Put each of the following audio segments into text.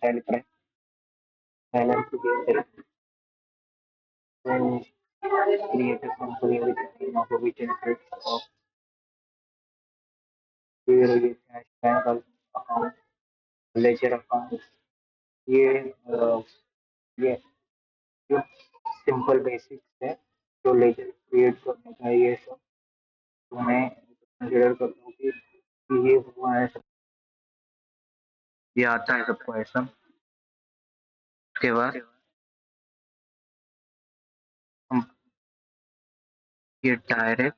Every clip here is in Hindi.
Telegram, balance to get then create a company with the name of a which interest of where ये cash bank account, ledger account, ये ये जो सिंपल बेसिक्स है जो लेजर क्रिएट करने का ये सब तो मैं कंसिडर करता हूँ कि ये हुआ है सब ये आता है सबको ऐसा उसके बाद हम ये डायरेक्ट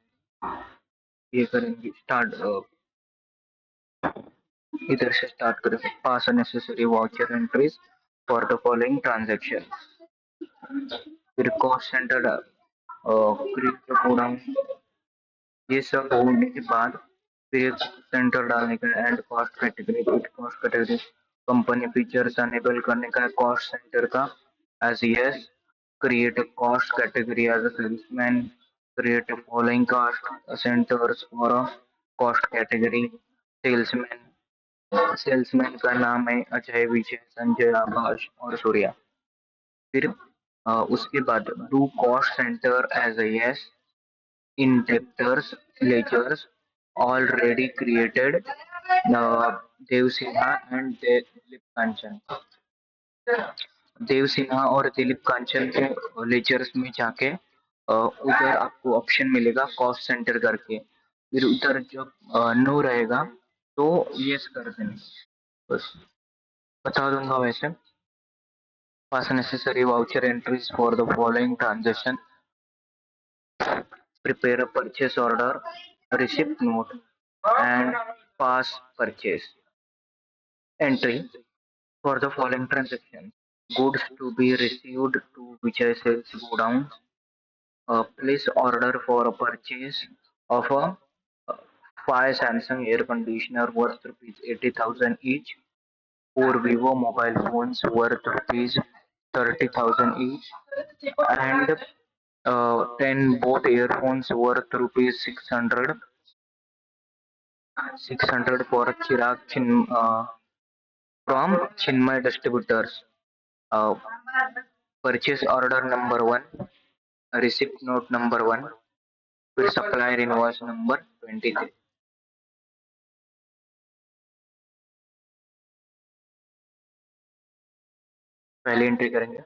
ये करेंगे स्टार्ट इधर से स्टार्ट करेंगे pass unnecessary voucher entries for the following transaction फिर कॉस्ट सेंटर क्रिएट गोडाउन ये सब होने के बाद फिर एक सेंटर डालने का and cost category cost category company features enable करने का कॉस्ट सेंटर का as yes create a cost category as a salesman create a following cost centers for a cost category salesman salesman का नाम है अजय विजय संजय आभाष और सूर्या फिर उसके बाद do cost centre as a yes in debtors ledgers already created Dev Sinha and Dilip Kanchan Dev Sinha और दिलीप कांचन के लेजर्स में जाके उधर आपको ऑप्शन मिलेगा कॉस्ट सेंटर करके फिर उधर जब नो रहेगा तो यस कर देना बस बता दूंगा वैसे पास necessary voucher entries for the following transaction prepare a purchase order, a receipt note, and pass purchase entry for the following transactions. Goods to be received to Vijay Sales Godown. Place order for a purchase of a uh, 5 Samsung air conditioner worth rupees 80,000 each, 4 Vivo mobile phones worth rupees 30,000 each, and 10 both earphones worth rupees 600 for Chirag from Chinmay Distributors. Uh, Purchase order number 1, receipt note number 1, फिर supplier invoice number 23. पहली एंट्री करेंगे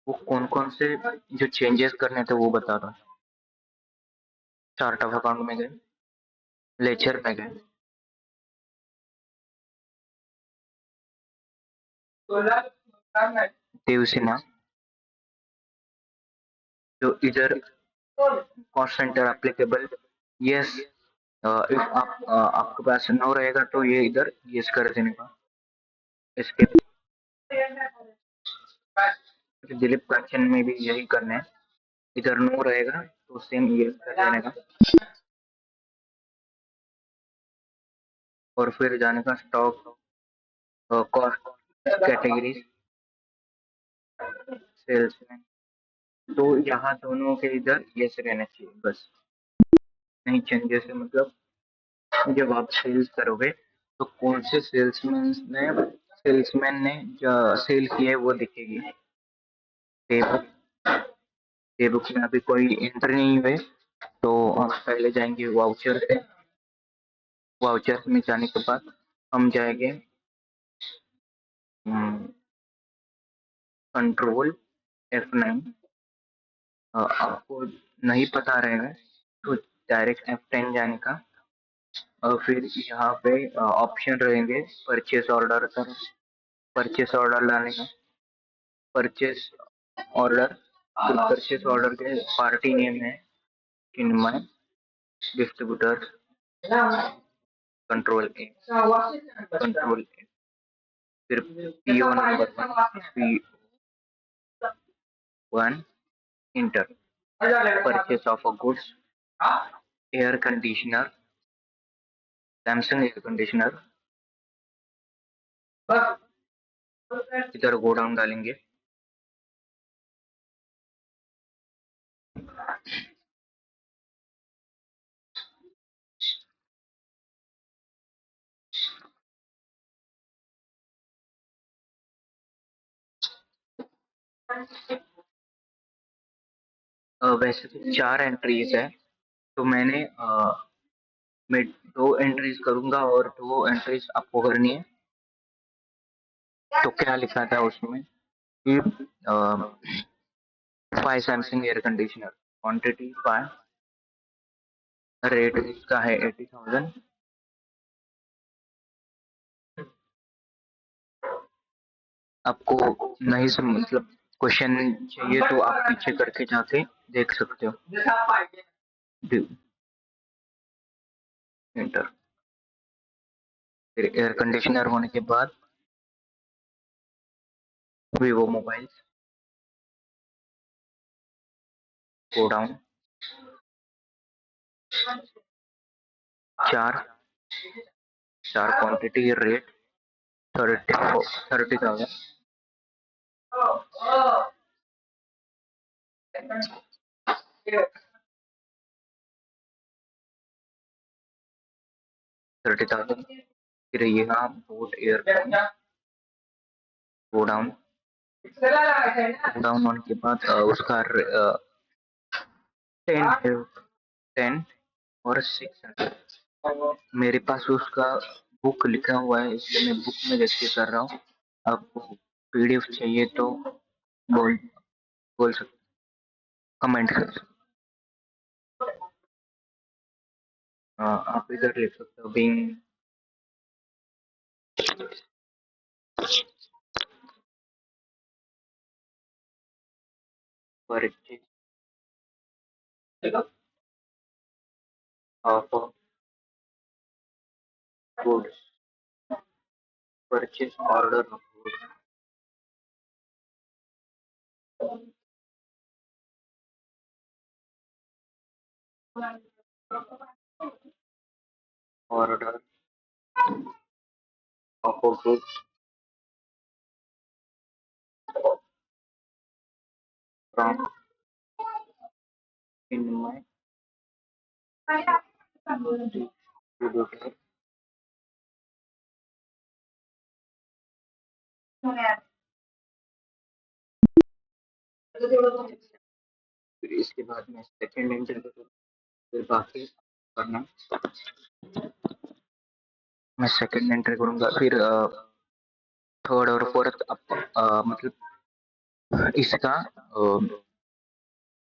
वो कौन कौन से जो चेंजेस करने थे वो बता रहा हूँ चार्ट ऑफ अकाउंट में गए लेजर में गए देव सिन्हा जो इधर cost centre applicable yes if आपके पास नो रहेगा तो ये इधर यस कर देने का इसके दिलीप कंचन में भी यही करना है इधर नो रहेगा तो सेम यस कर देने का और फिर जाने का स्टॉक कॉस्ट कैटेगरी सेल्स में तो यहाँ दोनों के इधर यस रहना चाहिए बस नहीं चेंजेस है मतलब जब आप सेल्स करोगे तो कौन से सेल्समैन ने जो सेल किया है वो दिखेगी पे बुक में अभी कोई एंट्री नहीं हुए तो हम पहले जाएंगे वाउचर पे वाउचर में जाने के बाद हम जाएंगे कंट्रोल F9 आपको नहीं पता रहेगा तो डायरेक्ट F10 जाने का और फिर यहाँ पे ऑप्शन रहेंगे परचेस ऑर्डर डालने का परचेस ऑर्डर परचेस ऑर्डर के पार्टी नेम है चिन्मय डिस्ट्रीब्यूटर कंट्रोल ए फिर PO number 1 inter purchase of a goods air conditioner Samsung air conditioner इधर गोडाउन डालेंगे वैसे तो 4 एंट्रीज़ है, तो मैं 2 एंट्रीज़ करूँगा और 2 एंट्रीज़ आपको करनी है। तो क्या लिखा था उसमें कि 5 Samsung air conditioner, quantity 5, rate इसका है 80,000। आपको नहीं सम मतलब क्वेश्चन चाहिए तो आप पीछे करके जाके देख सकते हो। एंटर। फिर एयर कंडीशनर होने के बाद Vivo mobile, go down, 4 4 quantity rate 30,000। 30,000। फिर यहाँ boat earphone, go down, down होने के बाद उसका 10 है, 10 और 600। मेरे पास उसका बुक लिखा हुआ है, इसलिए मैं बुक में देख के कर रहा हूँ। आपको पीडीएफ चाहिए तो बोल बोल सकते, कमेंट कर सकते। आप इधर लिख सकते हो being purchase of goods, purchase order of goods, order of goods from in my distributor. फिर इसके बाद मैं सेकंड एंटर करूँ, फिर बाकी करना। मैं सेकंड एंटर करूंगा, फिर थर्ड और फोर्थ मतलब इसका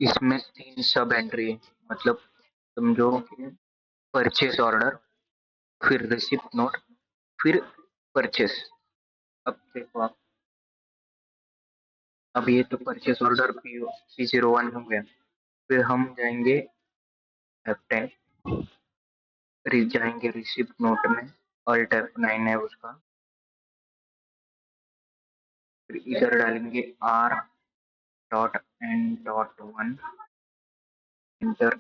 इसमें 3 सब एंट्री है, मतलब समझो कि परचेस ऑर्डर, फिर रिसिप्ट नोट, फिर परचेस। अब देखो आप, अब ये तो परचेस ऑर्डर P01 हो गया। फिर हम जाएंगे F10, जाएंगे रिसिप्ट नोट में, अल्ट F9 है उसका। फिर इधर डालेंगे R.N.1, inter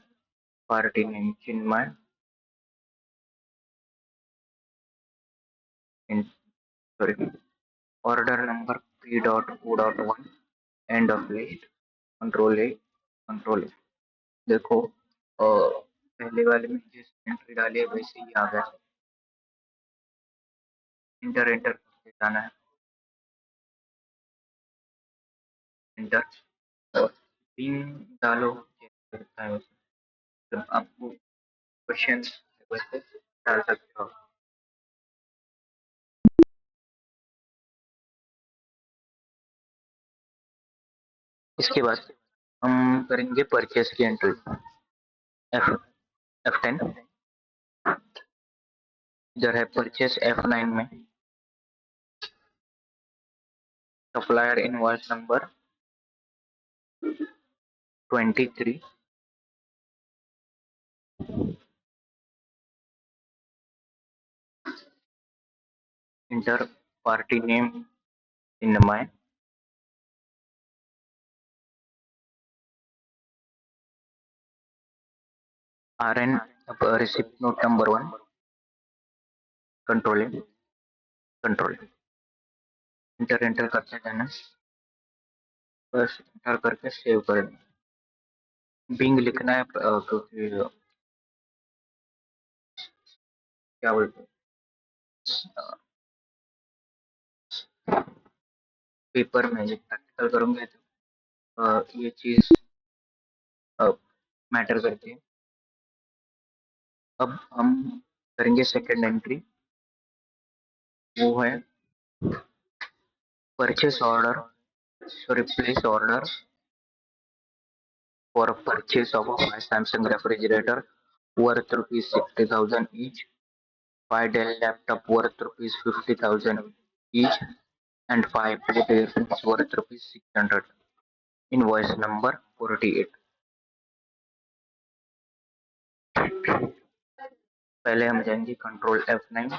party name Chinmay, sorry, order number P.O.1, end of list, control A, control A। देखो पहले वाले में जिस एंट्री डाली है वैसे ही आ गया। इंटर एंटर करके जाना है, इंटर, और पिन डालो जैसे होता है वैसे। जब आपको क्वेश्चन वैसे डाल सकते हो। इसके बाद हम करेंगे परचेस की एंट्री, एफ F10। इधर है परचेस F9 में, supplier invoice number 23, inter party name Chinmay, RN receipt note number 1, control A, control, inter enter करते जाना, बस इंटर करके सेव कर देना। बिंग लिखना है क्योंकि क्या बोलते हैं, पेपर में जब प्रैक्टिकल करूंगे तो ये चीज मैटर करती है। अब हम करेंगे सेकंड एंट्री, वो है purchase order, sorry place order for a purchase of a Samsung refrigerator worth rupees 60,000 each, 5 Dell laptop worth rupees 50,000 each, and 5 put earphones worth rupees 600. Invoice number 48. पहले हम जाएंगे कंट्रोल F9,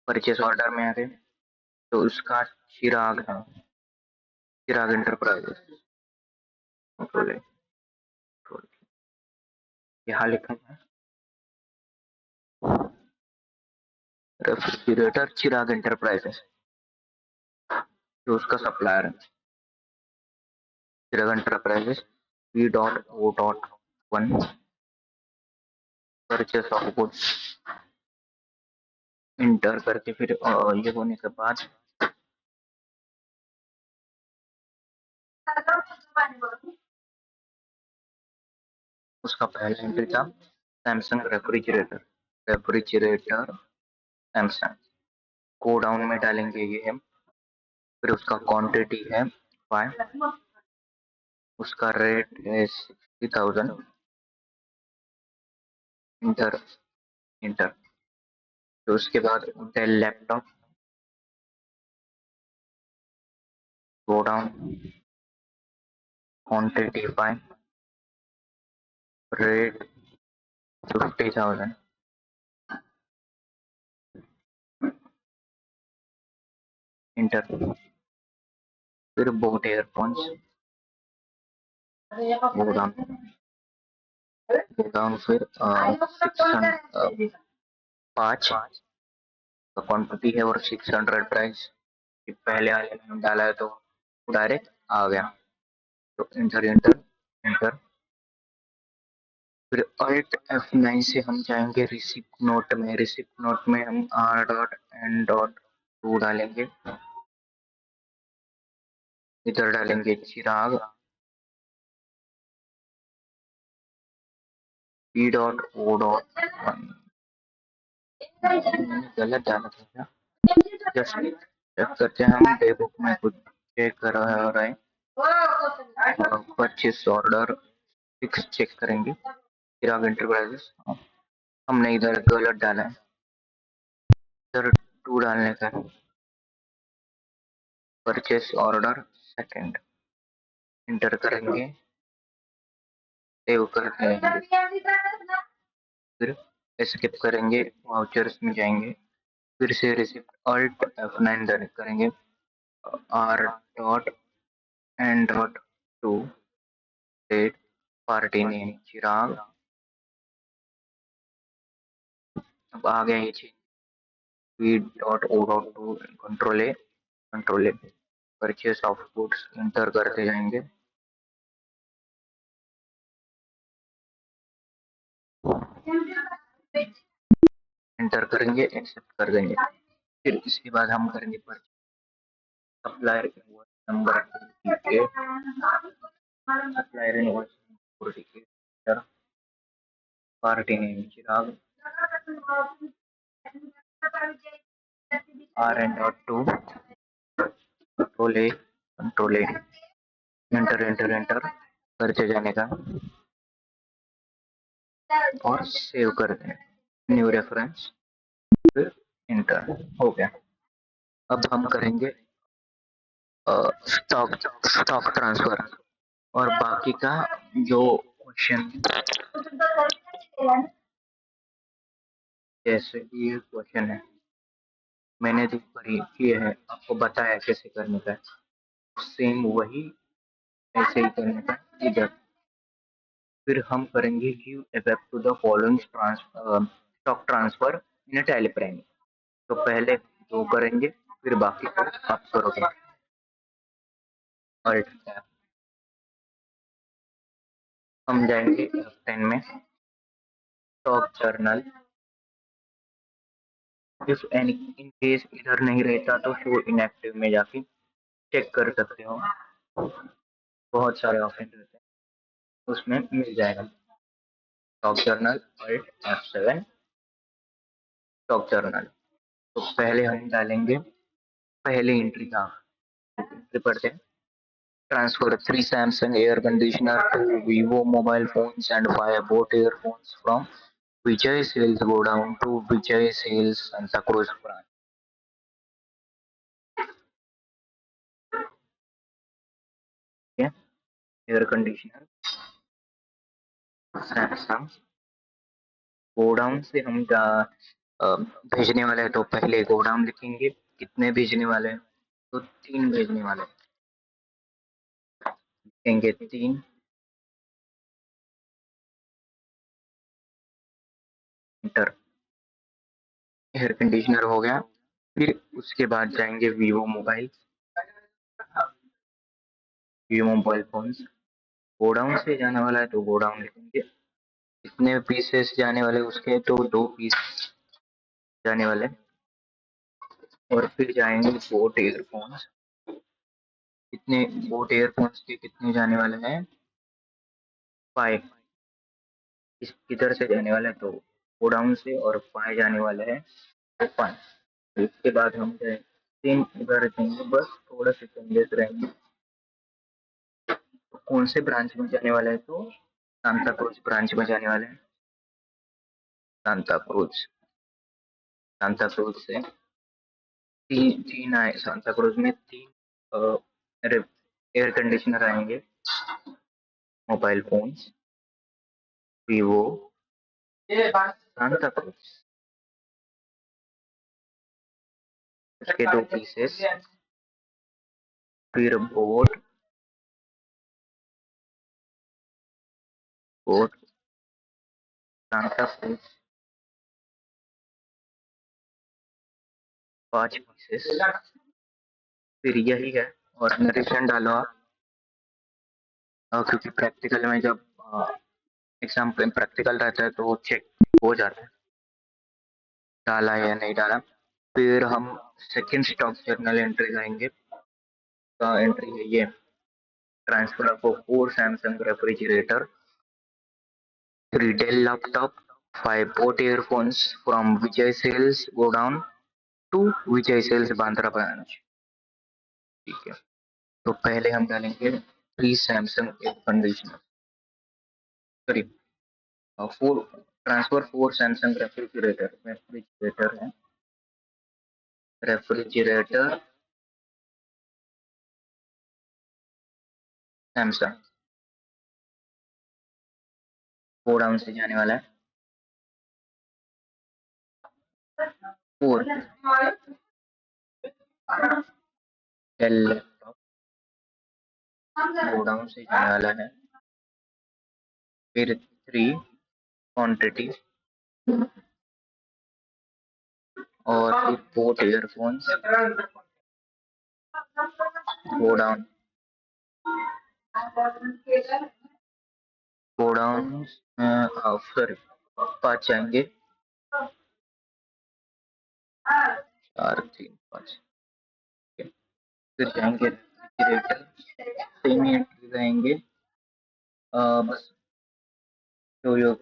परचेस ऑर्डर में आ गए तो उसका चिराग है, चिराग इंटरप्राइजेस, कंट्रोल यहाँ लिखा है रेफ्रिजरेटर चिराग इंटरप्राइजेस, जो उसका सप्लायर है। Chirag enterprises P.O.1 purchase of goods enter करके फिर ये होने के बाद उसका पहला एंट्री था सैमसंग रेफ्रिजरेटर, रेफ्रिजरेटर सैमसंग, को डाउन में डालेंगे ये हम, फिर उसका क्वांटिटी है 5, उसका रेट है 60,000, इंटर इंटर। तो उसके बाद Dell laptop, go down, quantity 5, rate 50,000, enter. फिर boat earphones, go down, go down, फिर 5 का क्वांटिटी है और 600 प्राइस। पहले वाले में डाला है तो डायरेक्ट आ गया, तो इंटर इंटर इंटर। फिर अल्ट F9 से हम जाएंगे रिसिप्ट नोट में, रिसिप्ट नोट में हम R.N.2 डालेंगे, इधर डालेंगे चिराग P.O.1, गलत डाला था क्या, जस्ट चेक करते हैं हम डे बुक में, कुछ चेक कर रहे हैं। परचेस ऑर्डर 6 चेक करेंगे, चिराग इंटरप्राइजेस, हमने इधर गलत डाला है, इधर 2 डालने का। परचेस ऑर्डर सेकंड, इंटर करेंगे, सेव कर देंगे, फिर स्किप करेंगे, वाउचर्स में जाएंगे, फिर से रिसिप्ट अल्ट F9 करेंगे, R.N.2 डेट, पार्टी नेम चिराग। अब आ गया ये चीज P.O.2 control A purchase of goods, enter करते जाएंगे, इंटर करेंगे, एक्सेप्ट कर देंगे। फिर इसके बाद हम करेंगे supplier invoice number 48, supplier invoice 48, party name चिराग, R.N.2, कंट्रोल ए, एंटर एंटर एंटर करते जाने का और सेव कर दें, न्यू रेफरेंस, फिर इंटर, हो गया। अब हम करेंगे स्टॉक स्टॉक ट्रांसफर, और बाकी का जो क्वेश्चन, जैसे कि ये क्वेश्चन है, मैंने जो करी किए है आपको बताया कैसे करने का, सेम वही ऐसे ही करने का इधर। फिर हम करेंगे give effect to the following stock transfer in Tally Prime. तो पहले जो करेंगे फिर बाकी को आप करोगे, अल्ट टैब। हम जाएंगे F10 में, stock journal, if any in case इधर नहीं रहता तो शो इनएक्टिव में जाके चेक कर सकते हो। बहुत सारे ऑप्शन रहते हैं, उसमें मिल जाएगा। Stock journal alt F7 stock journal. तो पहले हम डालेंगे पहले एंट्री का एंट्री पढ़ते हैं। Transfer 3 Samsung air conditioner to Vivo mobile phones and 5 Boat earphones from Vijay Sales Godown to Vijay Sales Santa Cruz branch. Okay? Air conditioner Samsung godown से हम भेजने वाले हैं, तो पहले गोडाउन लिखेंगे। कितने भेजने वाले हैं? तो 3 भेजने वाले हैं। लिखेंगे 3 इंटर। एयर कंडीशनर हो गया। फिर उसके बाद जाएंगे वीवो मोबाइल फोन्स। गोडाउन से जाने वाला है तो गोडाउन लिखेंगे। कितने पीसेस जाने वाले उसके? तो 2 पीस जाने वाले। और फिर जाएंगे बोट एयरफोन्स। कितने बोट एयरफोन्स के कितने जाने वाले हैं? 5। इस किधर से जाने वाले हैं? तो गोडाउन से, और 5 जाने वाले हैं तो 5। इसके बाद हम जाए 3 इधर रहेंगे, बस थोड़ा से चेंजेस रहेंगे। तो कौन से ब्रांच में जाने वाले हैं? तो सांता क्रूज ब्रांच में जाने वाले हैं। सांता क्रूज सांता क्रूज से तीन तीन आए। सांता क्रूज में 3 एयर कंडीशनर आएंगे, mobile phones, Vivo, Santa cruise. उसके 2 पीसेस। फिर बोट सांता क्रूज 5 पीसेस। फिर यही है, और नरेशन डालो आप। क्योंकि प्रैक्टिकल में जब एग्जाम पे प्रैक्टिकल रहता है तो वो चेक हो जाता है डाला है या नहीं डाला। फिर हम सेकंड स्टॉक जर्नल एंट्री करेंगे। का एंट्री है ये। Transfer of 4 Samsung refrigerator, 3 Dell laptop, 5 Boat earphones from Vijay Sales Godown to Vijay Sales Bandra branch. ठीक है, तो पहले हम डालेंगे 3 Samsung air conditioner, sorry 4 transfer 4 Samsung refrigerator है। रेफ्रिजरेटर सैमसंग गोडाउन से जाने वाला है। 4 डेल लैपटॉप गोडाउन से जाने वाला है। फिर 3 क्वांटिटी और फिर बोट ईयरफोन्स गोडाउन गोडाउन फिर 5 जाएंगे। 4 3 5। फिर जाएंगे रेफ्रिजरेटर, सेमी एंट्री रहेंगे। बस जो जो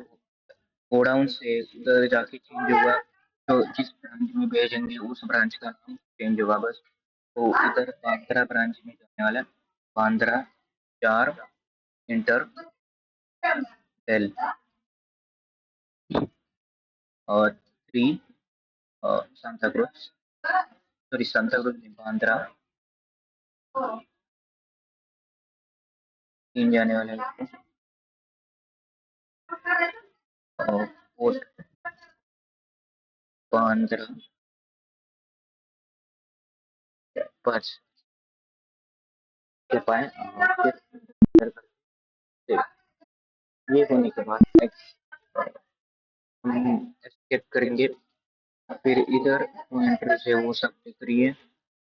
गोडाउन से उधर जाके चेंज होगा, तो जिस ब्रांच में भेजेंगे उस ब्रांच का नाम चेंज होगा बस। तो इधर बांद्रा ब्रांच में जाने वाला है। बांद्रा 4 इंटर डेल, और 3 Santa cruise, sorry Santa cruise नहीं, बांद्रा 3 जाने वाले हैं। और पोर्ट बांद्रा 5 के पाए। ये होने के बाद हम एस्केप करेंगे। फिर इधर एंट्री से वो सब दिख रही है।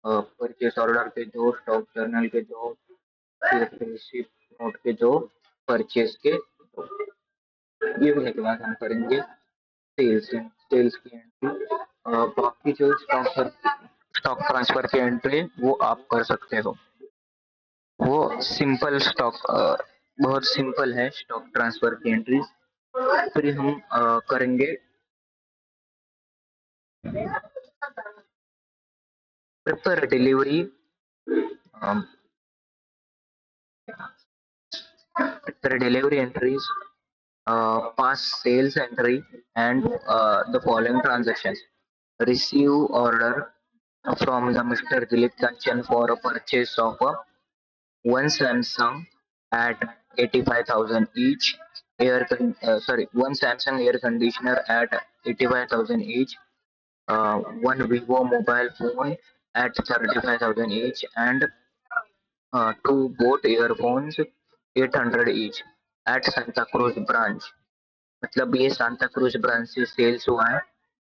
परचेस ऑर्डर के 2, स्टॉक जर्नल के 2, फिर रिसिप्ट नोट के 2, परचेस के 2। ये होने के बाद हम करेंगे सेल्स की एंट्री। बाकी जो स्टॉक ट्रांसफर की एंट्री वो आप कर सकते हो। वो सिंपल स्टॉक बहुत सिंपल है स्टॉक ट्रांसफर की एंट्रीज। फिर हम करेंगे prepare delivery, prepare delivery entries, past sales entry, and the following transactions. Receive order from the Mr. Dilip Kanchan for a purchase of one Samsung at 85,000 each. One Samsung air conditioner at 85,000 each. One Vivo mobile phone at 35,000 each, and two Boat earphones 800 each at Santa Cruz branch. मतलब ये सांता क्रूज ब्रांच से सेल्स हुआ है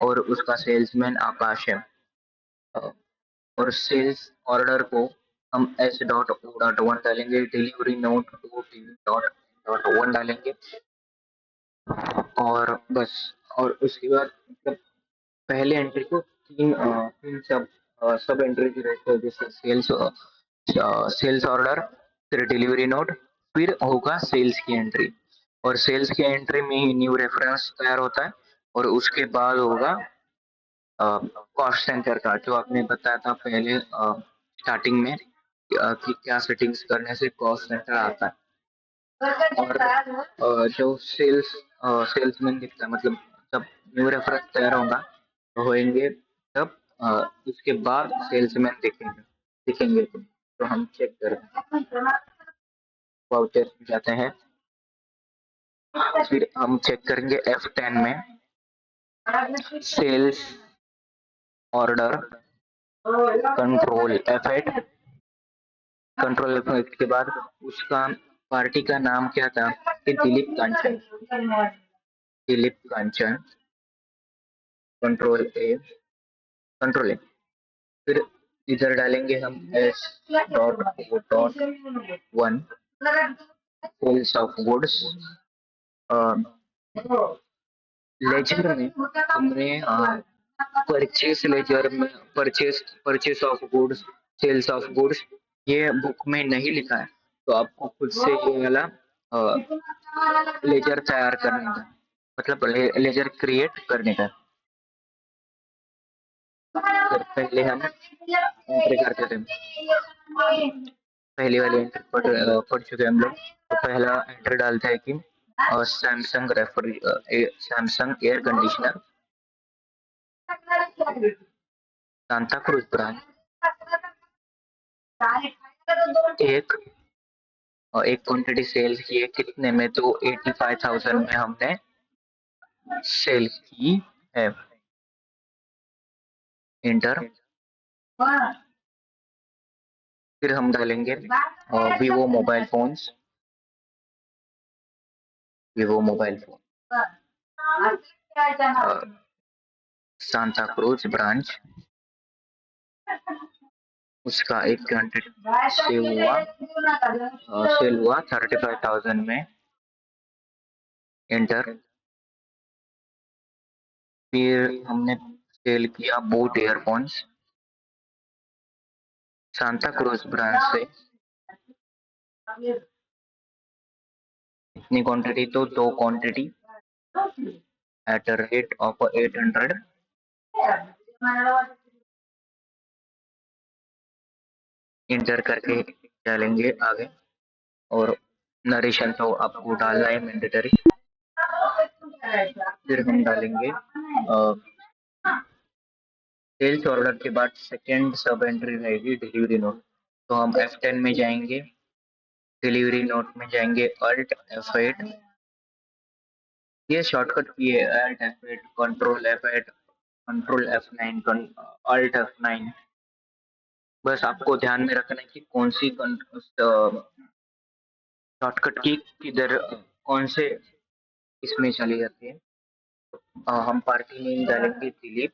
और उसका सेल्समैन आकाश है। अ, और सेल्स ऑर्डर को हम S dot O dot one डालेंगे, delivery note to TV dot dot one डालेंगे और बस। और उसके बाद मतलब पहले एंट्री को तीन सब सब एंट्री की रहते हैं, जैसे सेल्स ऑर्डर, फिर डिलीवरी नोट, फिर होगा सेल्स की एंट्री। और सेल्स की एंट्री में ही न्यू रेफरेंस तैयार होता है और उसके बाद होगा कॉस्ट सेंटर का, जो आपने बताया था पहले स्टार्टिंग में कि क्या सेटिंग्स करने से कॉस्ट सेंटर आता है। और जो सेल्समैन दिखता है, मतलब जब न्यू रेफरेंस तैयार होंगे तब उसके बाद सेल्समैन दिखेंगे तो हम चेक करें, वाउचर जाते हैं। फिर हम चेक करेंगे F10 में sales order control F8। Control F8 के बाद उसका पार्टी का नाम क्या था कि दिलीप कांचन। कंट्रोल ए। फिर इधर डालेंगे हम S dot O dot one sales of goods. Ledger में हमने परचेस लेजर में purchase of goods, sales of goods ये बुक में नहीं लिखा है, तो आपको खुद से ये वाला लेजर तैयार करने का, मतलब लेजर क्रिएट करने का। फिर पहले हम एंट्री करते थे, पहली वाली एंट्री पढ़ चुके हम लोग। तो पहला एंट्री डालता है कि Samsung air conditioner Santa cruise brand, एक एक क्वांटिटी सेल की है कितने में, तो 85,000 में हमने सेल की है। इंटर। फिर हम डालेंगे Vivo mobile phones, Vivo mobile phone Santa cruise branch, उसका एक क्वांटिटी सेल हुआ 35,000 में। इंटर। फिर हमने सेल किया boat earphones Santa cruise branch से, इतनी क्वांटिटी, तो दो quantity at the rate of 800। Inter करके डालेंगे आगे, और नरेशन तो आपको डालना है मैंडेटरी। फिर हम डालेंगे सेल्स ऑर्डर के बाद सेकेंड सब एंट्री रहेगी डिलीवरी नोट, तो हम F10 में जाएंगे, डिलीवरी नोट में जाएंगे अल्ट F8। ये शॉर्टकट की है, alt F8, control F8, control F9, alt F9। बस आपको ध्यान में रखना है कि कौन सी शॉर्टकट की किधर कौन से इसमें चली जाती है। हम पार्टी नेम डालेंगे दिलीप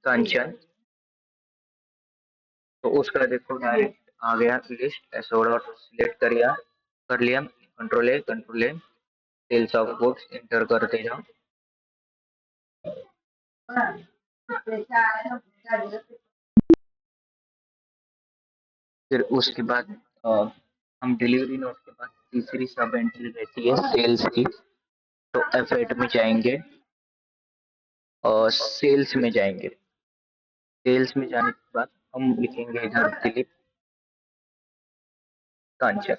कंचन, तो उसका देखो डायरेक्ट आ गया लिस्ट, एसओ डॉट सिलेक्ट कर लिया, control A sales of goods enter करते जाओ। फिर उसके बाद हम डिलीवरी नोट के बाद तीसरी सब एंट्री रहती है सेल्स की। तो F8 में जाएंगे और सेल्स में जाएंगे। सेल्स में जाने के बाद हम लिखेंगे इधर दिलीप कांचन।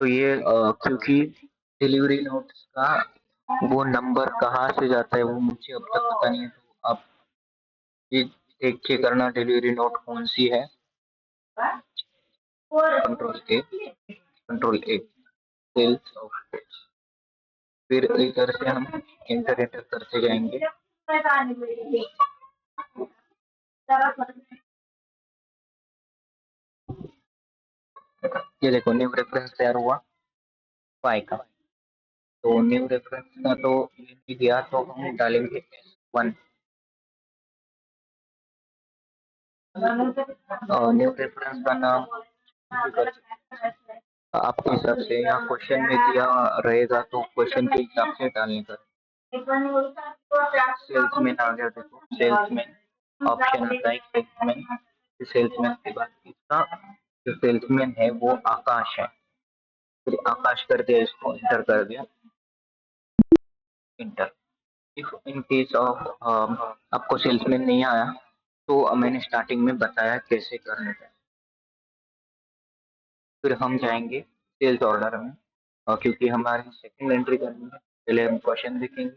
तो ये क्योंकि डिलीवरी नोट्स का वो नंबर कहाँ से जाता है वो मुझे अब तक पता नहीं है, तो आप ये देख के करना डिलीवरी नोट कौन सी है। Control A sales of. फिर इधर से हम इंटर एंटर करते जाएंगे। ये देखो न्यू रेफरेंस तैयार हुआ पाई का। तो न्यू रेफरेंस का तो ये दिया, तो हम डालेंगे वन। न्यू रेफरेंस का नाम आपके हिसाब से यहाँ क्वेश्चन में दिया रहेगा, तो क्वेश्चन के हिसाब से डालने का। सेल्समैन आ गया, देखो सेल्समैन ऑप्शन आता है सेल्समैन। सेल्समैन के बाद इसका जो सेल्समैन है वो आकाश है। फिर आकाश कर दिया, इसको इंटर कर दिया। Inter. If in case of आपको सेल्समैन नहीं आया तो मैंने स्टार्टिंग में बताया कैसे करने का। फिर हम जाएंगे सेल्स ऑर्डर में, क्योंकि हमारी सेकंड एंट्री करनी है। पहले हम क्वेश्चन देखेंगे।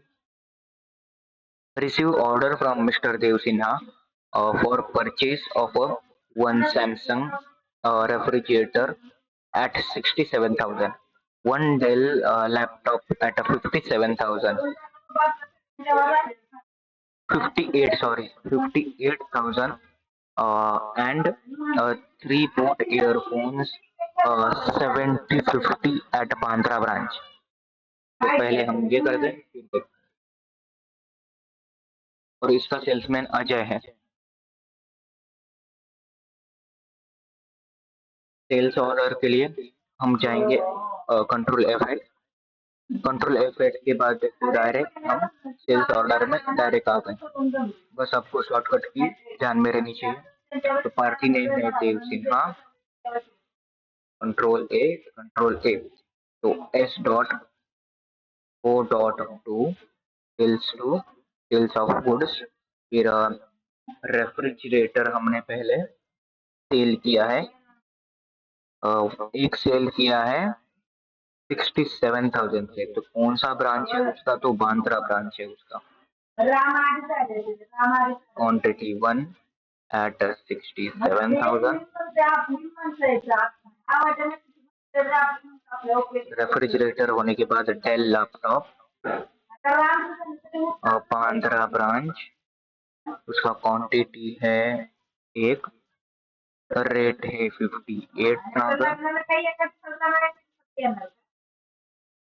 Receive order from mister Dev Sinha for purchase of one Samsung refrigerator at 67,000, one Dell laptop at 57,000, 58, sorry, 58,000, and three boat earphones 7050 at Bandra branch. तो पहले हम ये कर दें, फिर देखें। और इसका सेल्समैन अजय है। सेल्स ऑर्डर के लिए हम जाएंगे कंट्रोल F8। कंट्रोल F8 के बाद डायरेक्ट हम सेल्स ऑर्डर में डायरेक्ट आ गए। बस आपको शॉर्टकट की ध्यान में रहनी चाहिए। तो पार्टी नेम है देव सिन्हा, कंट्रोल ए। तो S.O.2 सेल्स ऑफ गुड्स। फिर रेफ्रिजरेटर हमने पहले सेल किया है, एक सेल किया है 67,000 से। तो कौन सा ब्रांच है उसका, तो बांद्रा ब्रांच है उसका। Quantity one eight 67,000। रेफ्रिजरेटर होने के बाद डेल लैपटॉप बांद्रा ब्रांच, उसका क्वांटिटी है एक, रेट है 58,000।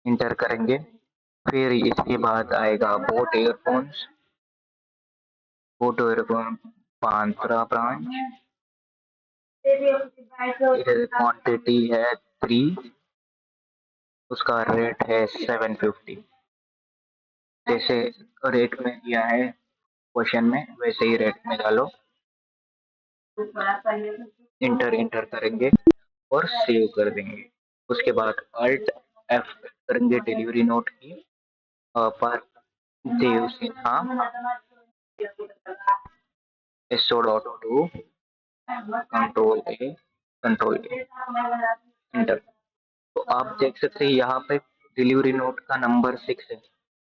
इंटर करेंगे। फिर इसके बाद आएगा boat earphones, Bandra branch, quantity है थ्री, उसका रेट है 750। जैसे रेट में दिया है क्वेश्चन में वैसे ही रेट में डालो। इंटर करेंगे और सेव कर देंगे। उसके बाद अल्ट F करेंगे डिलीवरी नोट की, पर Dev Sinha SO.2 control A enter. तो आप देख सकते हैं यहाँ पे डिलीवरी नोट का नंबर 6 है।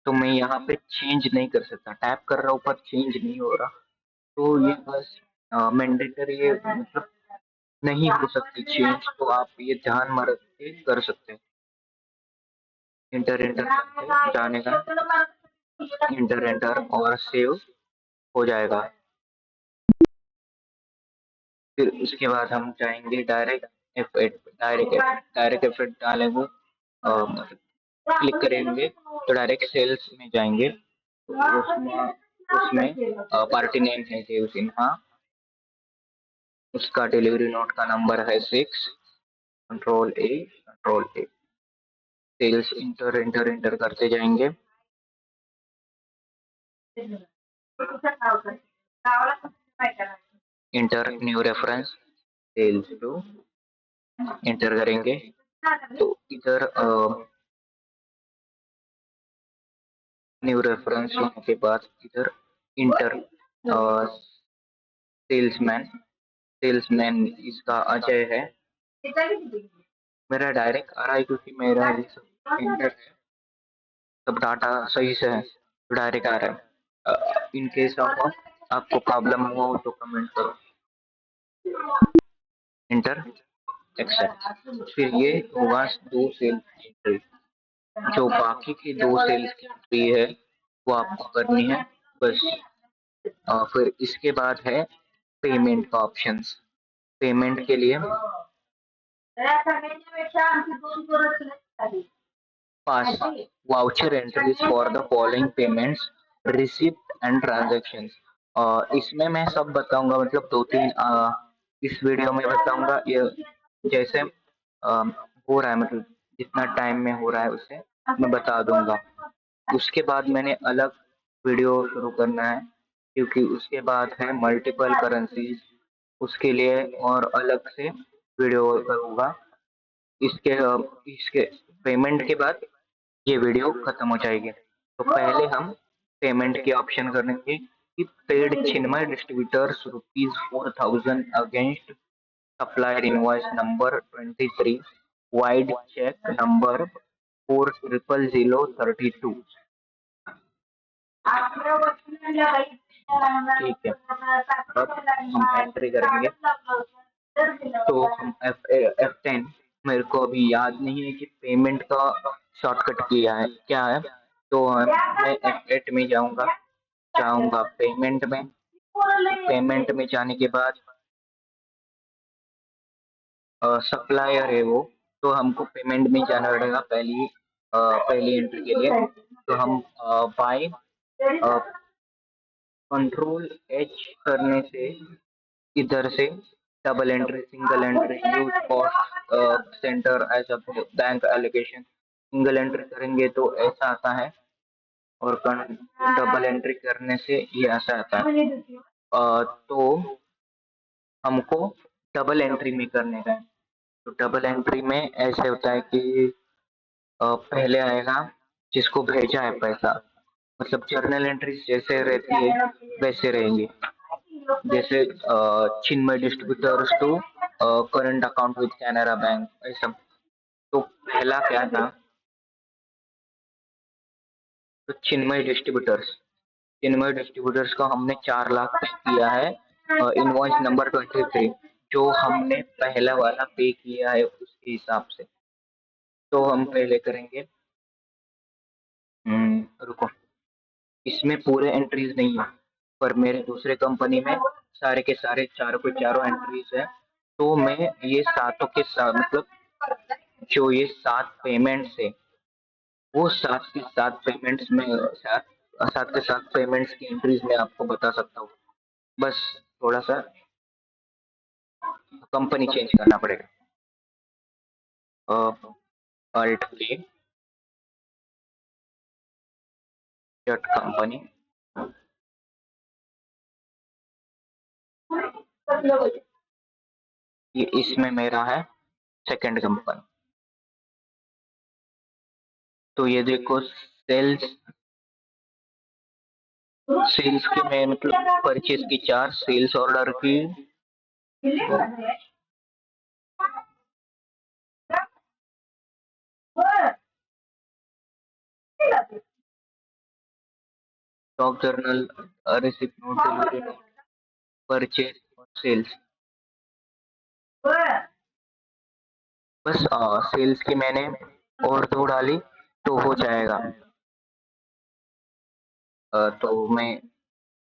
तो मैं यहाँ पे चेंज नहीं कर सकता, टैप कर रहा हूँ पर चेंज नहीं हो रहा। तो ये बस मैंडेटरी है, मतलब नहीं हो सकती चेंज। तो आप ये ध्यान में रख के कर सकते हैं। इंटर करके जाने का, इंटर और सेव हो जाएगा। फिर उसके बाद हम जाएंगे डायरेक्ट F8, डायरेक्ट F8 डालेंगे, क्लिक करेंगे तो डायरेक्ट सेल्स में जाएंगे। तो उसमें उसमें पार्टी नेम है देव सिन्हा, उसका डिलीवरी नोट का नंबर है 6, कंट्रोल ए। सेल्स इंटर करते जाएंगे। Enter new reference, sales to enter करेंगे तो इधर न्यू रेफरेंस होने के बाद इधर इंटर सेल्समैन सेल्समैन इसका अजय है। मेरा डायरेक्ट आ रहा है क्योंकि मेरा ये सब इंटर है, सब डाटा सही से है तो डायरेक्ट आ रहा है। इन केस ऑफ आपको प्रॉब्लम हो तो कमेंट करो। इंटर एक्सेप्ट फिर ये होगा दो सेल्स एंट्री, जो बाकी की दो सेल्स की एंट्री है वो आपको करनी है बस। फिर इसके बाद है पेमेंट का ऑप्शंस। पेमेंट के लिए pass voucher entries for the following payments receipt and transactions. इसमें मैं सब बताऊंगा, मतलब दो तीन इस वीडियो में बताऊंगा ये जैसे हो रहा है, मतलब जितना टाइम में हो रहा है उसे मैं बता दूंगा। उसके बाद मैंने अलग वीडियो शुरू करना है क्योंकि उसके बाद है मल्टीपल करेंसीज, उसके लिए और अलग से वीडियो करूंगा। इसके इसके पेमेंट के बाद ये वीडियो खत्म हो जाएगी। तो पहले हम पेमेंट के ऑप्शन करेंगे कि paid Chinmay distributors ₹4,000 against supplier invoice number 23 vide cheque number 40032। ठीक है, अब हम एंट्री करेंगे तो हम F10, मेरे को अभी याद नहीं है कि पेमेंट का शॉर्टकट किया है क्या है, तो मैं F8 में जाऊंगा पेमेंट में। पेमेंट में जाने के बाद सप्लायर है वो, तो हमको पेमेंट में जाना पड़ेगा पहली एंट्री के लिए। तो हम बाय कंट्रोल एच करने से इधर से double entry single entry use cost centre as a bank allocation, single entry करेंगे तो ऐसा आता है और डबल एंट्री करने से ये ऐसा आता है। तो हमको डबल एंट्री में करने का है। तो डबल एंट्री में ऐसे होता है कि पहले आएगा जिसको भेजा है पैसा, मतलब जर्नल एंट्री जैसे रहती है वैसे रहेंगी। जैसे Chinmay distributors to current account with Canara bank ऐसा। तो पहला क्या था, तो चिन्मय डिस्ट्रीब्यूटर्स का हमने 4 लाख पे किया है इनवॉइस नंबर 23, जो हमने पहला वाला पे किया है उसके हिसाब से। तो हम पहले करेंगे, रुको, इसमें पूरे एंट्रीज नहीं है पर मेरे दूसरे कंपनी में सारे के सारे चारों के चारों एंट्रीज है। तो मैं ये सातों के साथ, मतलब जो ये 7 पेमेंट्स है वो 7 के 7 पेमेंट्स में सात 7 के 7 पेमेंट्स की एंट्रीज में आपको बता सकता हूँ। बस थोड़ा सा कंपनी चेंज करना पड़ेगा। अल्ट प्ले डॉट कंपनी, ये इसमें मेरा है सेकंड कंपनी। तो ये देखो सेल्स सेल्स की मैं मतलब परचेज की 4, सेल्स ऑर्डर की stock journal receipt note delivery note purchase और सेल्स। बस सेल्स की मैंने और 2 डाली तो हो जाएगा। तो मैं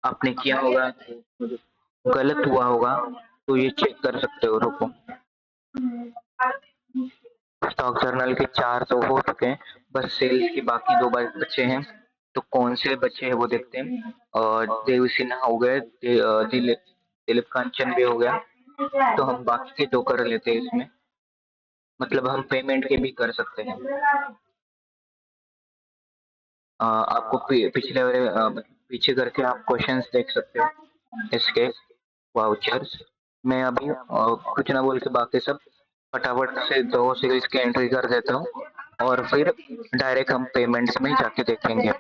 आपने किया होगा तो गलत हुआ होगा तो ये चेक कर सकते हो, रुको। स्टॉक जर्नल के 4 तो हो चुके हैं, बस सेल्स के बाकी 2 बचे हैं। तो कौन से बचे हैं वो देखते हैं। देव सिन्हा हो गए, दिलीप कांचन भी हो गया, तो हम बाकी के 2 कर लेते हैं इसमें, मतलब हम पेमेंट के भी कर सकते हैं। आपको पिछले वाले पीछे करके आप क्वेश्चंस देख सकते हो इसके वाउचर्स। मैं अभी कुछ ना बोल के बाकी सब फटाफट से 2 सीरीज की एंट्री कर देता हूँ और फिर डायरेक्ट हम पेमेंट्स में जाके देखेंगे।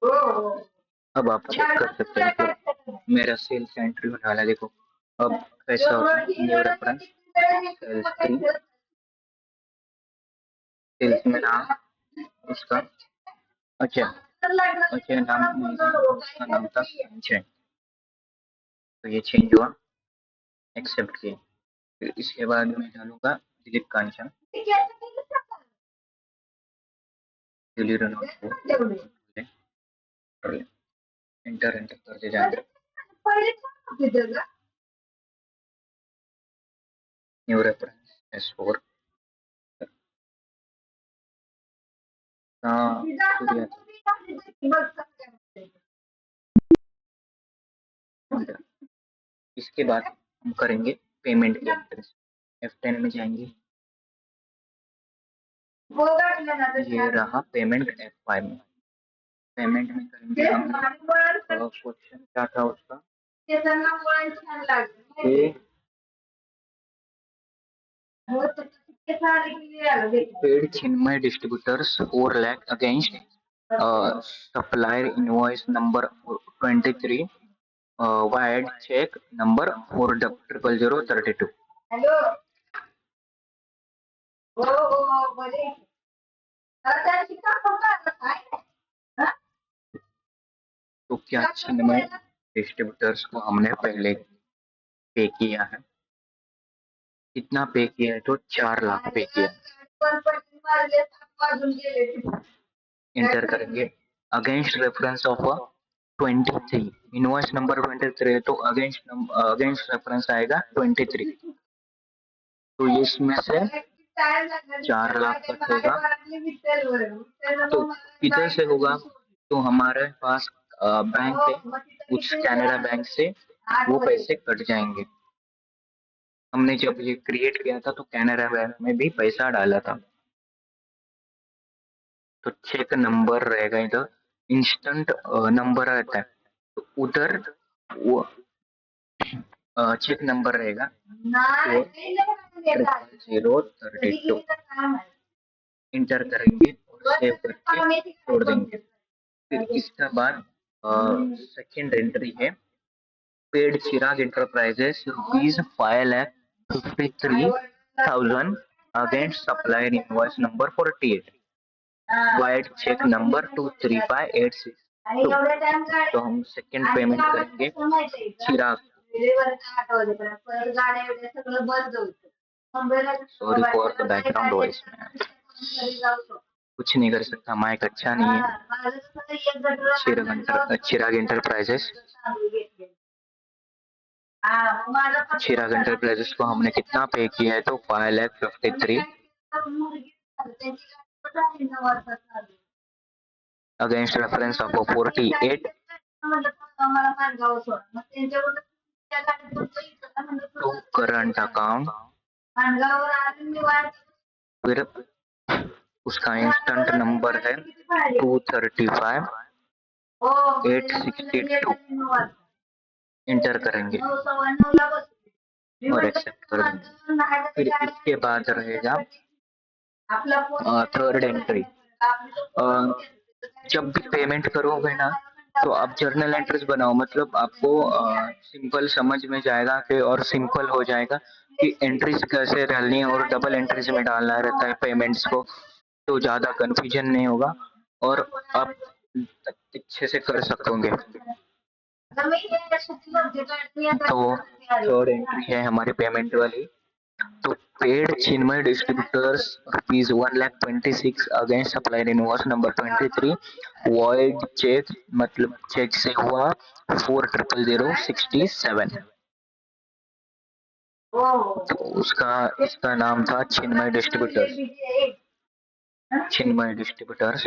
अब आप चेक कर सकते हैं कि मेरा सेल्स एंट्री होने वाला है। देखो अब कैसा होता है, न्यू रेफरेंस सेल्स 3 सेल्स में नाम उसका, अच्छा अच्छा नाम उसका नाम था संजय, तो ये चेंज हुआ, एक्सेप्ट किया। फिर इसके बाद मैं डालूंगा दिलीप कांचन, दिलीप एंटर एंटर करते जाएंगे। न्यू रेफरेंस S4 इसके बाद हम करेंगे पेमेंट की एंट्री। F10 में जाएंगे, ये रहा पेमेंट F5 में। पेमेंट में करेंगे हम क्वेश्चन क्या था उसका, paid Chinmay distributors 4 lakh against supplier invoice number 23 vide cheque number 40032। तो क्या चिन्मय डिस्ट्रीब्यूटर्स को हमने पहले पे किया है, कितना पे किया है, तो 4 लाख पे किया। इंटर करेंगे against reference of 23, invoice number 23 है तो अगेंस्ट रेफरेंस आएगा 23, तो इसमें से 4 लाख कटेगा। तो किधर से होगा, तो हमारे पास बैंक है, उस कैनरा बैंक से वो पैसे कट जाएंगे। हमने जब ये क्रिएट किया था तो कैनरा बैंक में भी पैसा डाला था, तो चेक नंबर रहेगा इधर, इंस्टेंट नंबर रहता है, तो उधर वो चेक नंबर रहेगा 032, इंटर करेंगे और सेव करके छोड़ देंगे। फिर इसके बाद सेकेंड एंट्री है paid Chirag enterprises ₹5,53,000 against supplier invoice number 48 vide cheque number 235862। तो हम सेकेंड पेमेंट करेंगे Chirag, sorry for the background voice, कुछ नहीं कर सकता, माइक अच्छा नहीं है। चिराग इंटरप्राइजेस, चिराग इंटरप्राइजेस को हमने कितना पे किया है, तो 5,53,000 against reference of 48 to current account, फिर उसका इंस्टेंट नंबर है 235,862, इंटर करेंगे और एक्सेप्ट कर देंगे। फिर इसके बाद रहेगा थर्ड एंट्री। जब भी पेमेंट करोगे ना तो आप जर्नल एंट्रीज बनाओ, मतलब आपको सिंपल समझ में जाएगा कि और सिंपल हो जाएगा कि एंट्रीज कैसे डालनी है और डबल एंट्रीज में डालना रहता है पेमेंट्स को, तो ज़्यादा कंफ्यूजन नहीं होगा और आप अच्छे से कर सकोगे। तो थर्ड एंट्री है हमारी पेमेंट वाली, तो paid Chinmay distributors ₹1,26,000 against supplier invoice number 23 void cheque, मतलब चेक से हुआ 4,000,067। तो उसका इसका नाम था चिन्मय डिस्ट्रीब्यूटर्स, चिन्मय डिस्ट्रीब्यूटर्स,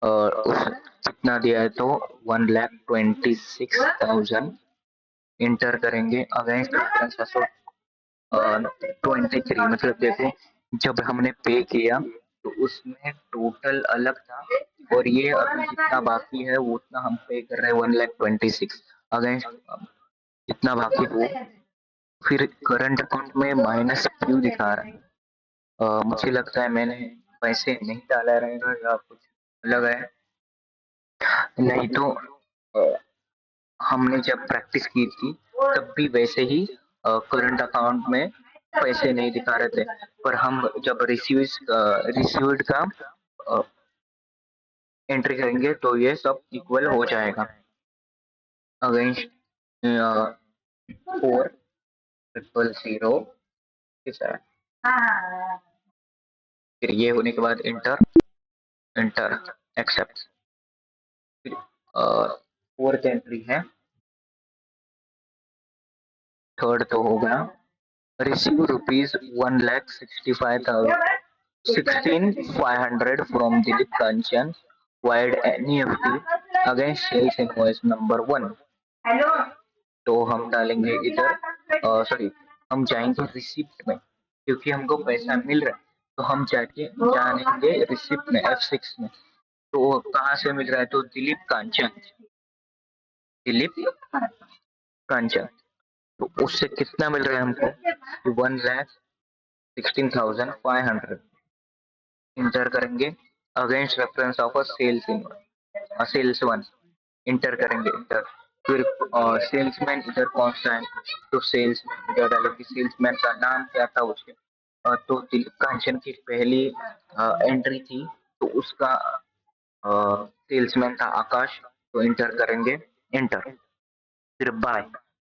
और उस कितना दिया है, तो 1,26,000, इंटर करेंगे अगेंस्ट रेफरेंस 23, मतलब देखो जब हमने पे किया तो उसमें टोटल अलग था और ये अभी जितना बाकी है वो उतना हम पे कर रहे हैं 1,26,000 अगेंस्ट जितना बाकी वो, फिर करंट अकाउंट में माइनस क्यों दिखा रहा है, मुझे लगता है मैंने पैसे नहीं डाला रहेगा या कुछ अलग है। नहीं तो हमने जब प्रैक्टिस की थी तब भी वैसे ही करंट अकाउंट में पैसे नहीं दिखा रहे थे, पर हम जब रिसीव्ड का एंट्री करेंगे तो ये सब इक्वल हो जाएगा अगेंस्ट 4000 फिर ये होने के बाद इंटर इंटर एक्सेप्ट। फिर फोर्थ एंट्री है, थर्ड तो हो गया, receive rupees 1,65,016,500 from Dilip Kanchan wired NEFT against sales invoice number 1। तो हम डालेंगे इधर, सॉरी, हम जाएंगे रिसिप्ट में क्योंकि हमको पैसा मिल रहा है, तो हम जाके जानेंगे रिसिप्ट में F6 में। तो कहाँ से मिल रहा है, तो दिलीप कांचन, तो उससे कितना मिल रहा है हमको, 1,16,500। इंटर करेंगे against reference of a sales one, enter करेंगे इंटर। फिर सेल्समैन इधर कौन सा है, तो सेल्समैन इधर डालेंगे, सेल्समैन का नाम क्या था उसके, तो दिलीप कांचन की पहली एंट्री थी, तो उसका सेल्समैन था आकाश, तो इंटर करेंगे इंटर। फिर बाय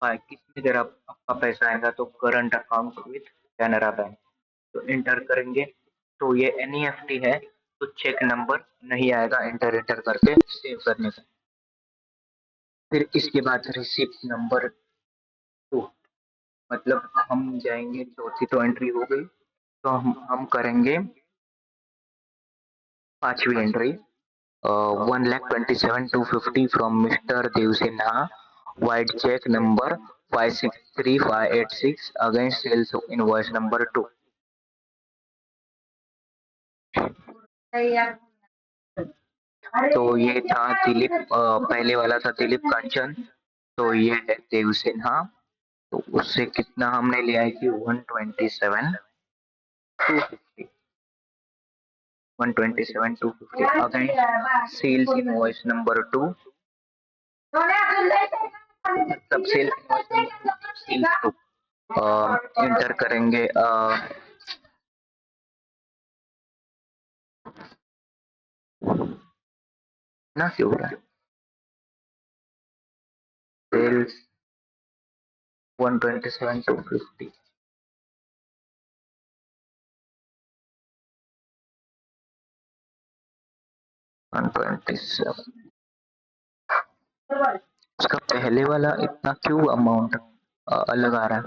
बाय कितनी देर आपका पैसा आएगा, तो current account with Canara bank, तो इंटर करेंगे। तो ये एनईएफटी है, तो चेक नंबर नहीं आएगा इंटर इंटर करके सेव करने से। फिर इसके बाद रिसिप्ट नंबर 2, मतलब हम जाएंगे, चौथी तो एंट्री हो गई, तो हम करेंगे पांचवी entry, 1,27,250 from mister Dev Sinha vide cheque number 563586 against sales invoice number 2। तो ये था दिलीप, पहले वाला था दिलीप कांचन, तो ये है देव सिन्हा, तो उससे कितना हमने लिया है कि 127,250, 127,250 अगेंस्ट सेल्स इनवॉइस नंबर 2, सब सेल्स 2 इंटर करेंगे। ना क्यों हो रहा है, सेल्स 127,250, 127, उसका पहले वाला इतना क्यों अमाउंट अलग आ रहा है।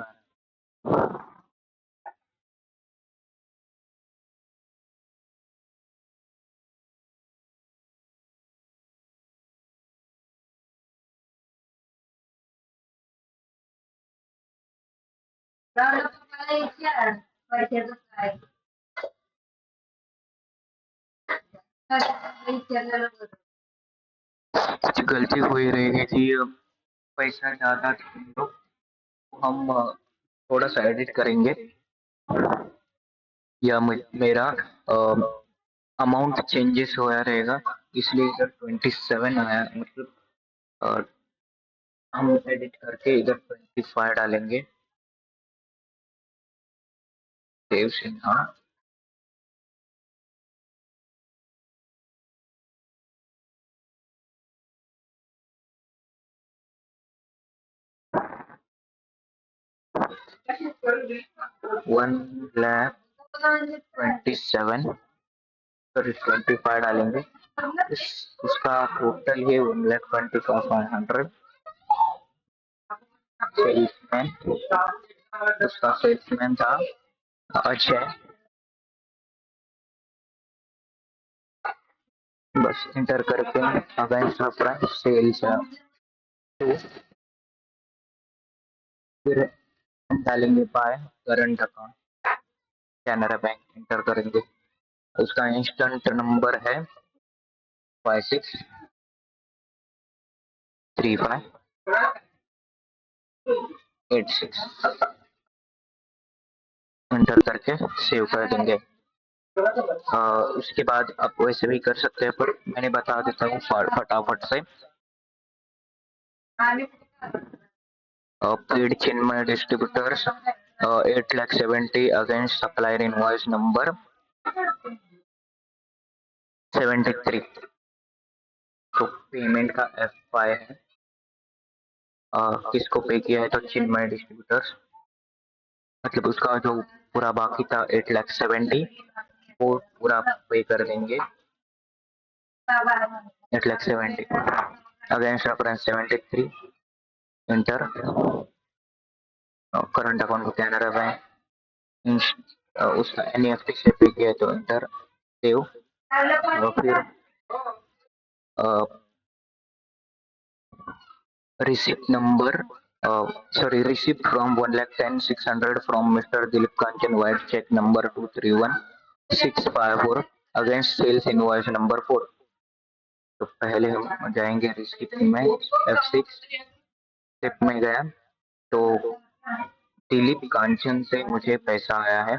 कुछ गलती हुई रहेगी जी, पैसा ज्यादा तो हम थोड़ा सा एडिट करेंगे, या मेरा अमाउंट चेंजेस होया रहेगा, इसलिए इधर 27 आया, मतलब अ, हम एडिट करके इधर 25 डालेंगे, देव सिन्हा। 1,27,, सॉरी 25 डालेंगे, उसका टोटल है 1,25,500। सेल्समैन, उसका सेल्समैन था अजय, बस इंटर करके अगेंस्ट रेफरेंस सेल्स 2, फिर हम डालेंगे by current account Canara bank, inter करेंगे, उसका इंस्टेंट नंबर है 563586, इंटर करके सेव कर देंगे। उसके बाद आप वैसे भी कर सकते हैं, पर मैंने बता देता हूँ फटाफट से। paid Chinmay distributors 8,70,000 against supplier invoice number 73। तो पेमेंट का FY है। किसको पे किया है? तो चिन्मय डिस्ट्रीब्यूटर्स, मतलब उसका जो पूरा बाकी था 8,70,000 वो पूरा पे कर देंगे। 8,70,000 against reference 73। Inter. Current account को कैनरा बैंक, उसका NEFT से पे किया तो इंटर। सेव। और फिर receipt number, receipt from 1,10,600 from Mr. Dilip Kanchan White, check number 231654 against sales invoice number 4। तो पहले हम जाएंगे रिसिप्ट में, F6 स्टेप में गया तो दिलीप कांचन से मुझे पैसा आया है।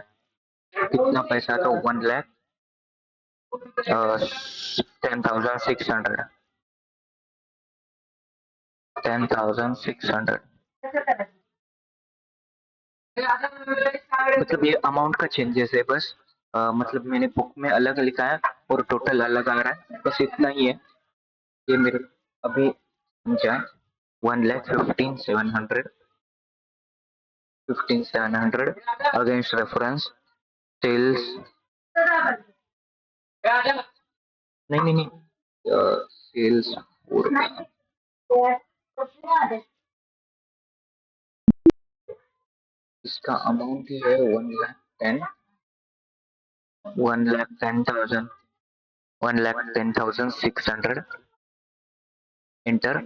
कितना पैसा? तो 1,10,600। 10,600 मतलब ये अमाउंट का चेंजेस है बस। मतलब मैंने बुक में अलग लिखा है और टोटल अलग आ रहा है, बस इतना ही है। ये मेरे अभी समझा। 1,15,700 15,700 अगेंस्ट रेफरेंस सेल्स। नहीं नहीं नहीं, सेल्स इसका अमाउंट है 1,10,600 enter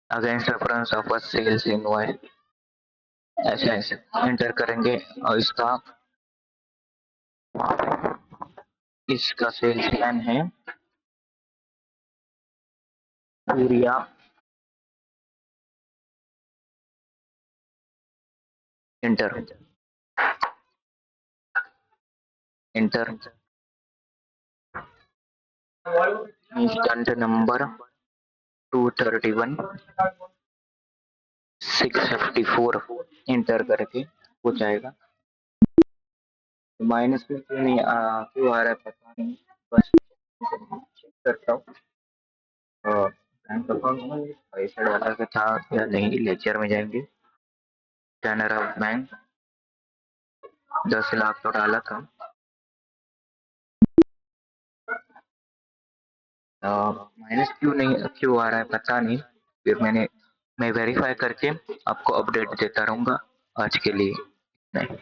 against reference of sales invoice. ऐसे ऐसे इंटर करेंगे और इसका सेल्स मैन है Surya. Enter enter instant number 231 654 enter करके हो जाएगा। माइनस में क्यों नहीं क्यों आ रहा है पता नहीं, बस चेक करता हूँ। बैंक अकाउंट में पैसा डाला का था या नहीं, लेजर में जाएंगे। कैनरा बैंक 10 लाख तो डाला था। माइनस क्यों आ रहा है पता नहीं। फिर मैं वेरीफाई करके आपको अपडेट देता रहूंगा। आज के लिए नहीं।